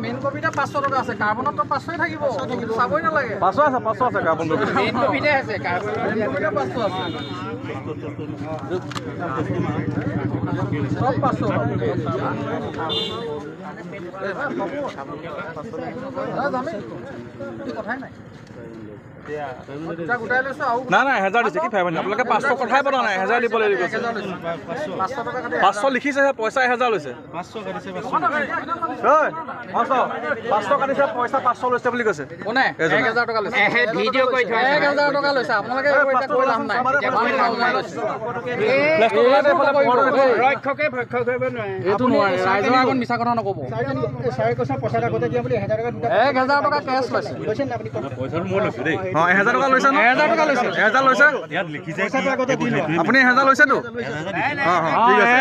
Main কপিটা 500 টাকা আছে, কাৰ্বনত 500 থাকিব, চাবই নালাগে। 500 আছে কাৰ্বন কপি। মেইন কপিতে আছে, কাৰ্বনত 500 আছে। সব 500। কথাই নাই। নাই 1000 দিছে কি ফাইভ আপোনালোকে 500 কথাই পতা নাই 1000 দিব লাগিব 500 লিখিছে পইচা 1000 লৈছে 500 কাটিছে 500 কাটিছে পইচা 500 লৈছে বুলি কৈছে কোনে 1000 টকা লৈছে ভিডিঅ' কৰি থৈ 1000 টকা লৈছে আপোনালোকে এটা কৈ লাভ নাই ৰক্ষকে ভক্ষ কৰিব নোৱাৰে এইটো নোৱাৰে ৰাইজৰ আগত মিছা কথা নকব চাই কৈছা পইচা আগতে দিয়া বুলি 1000 টকা কেছ লৈছে লৈছে না আপুনি পইচা মই লৈছো দেই 1000 টকা লৈছে ন 1000 টকা লৈছে 1000 লৈছে ইয়াত লিখি যায় পইচা আগতে দিলে আপুনি 1000 লৈছে তো ঠিক আছে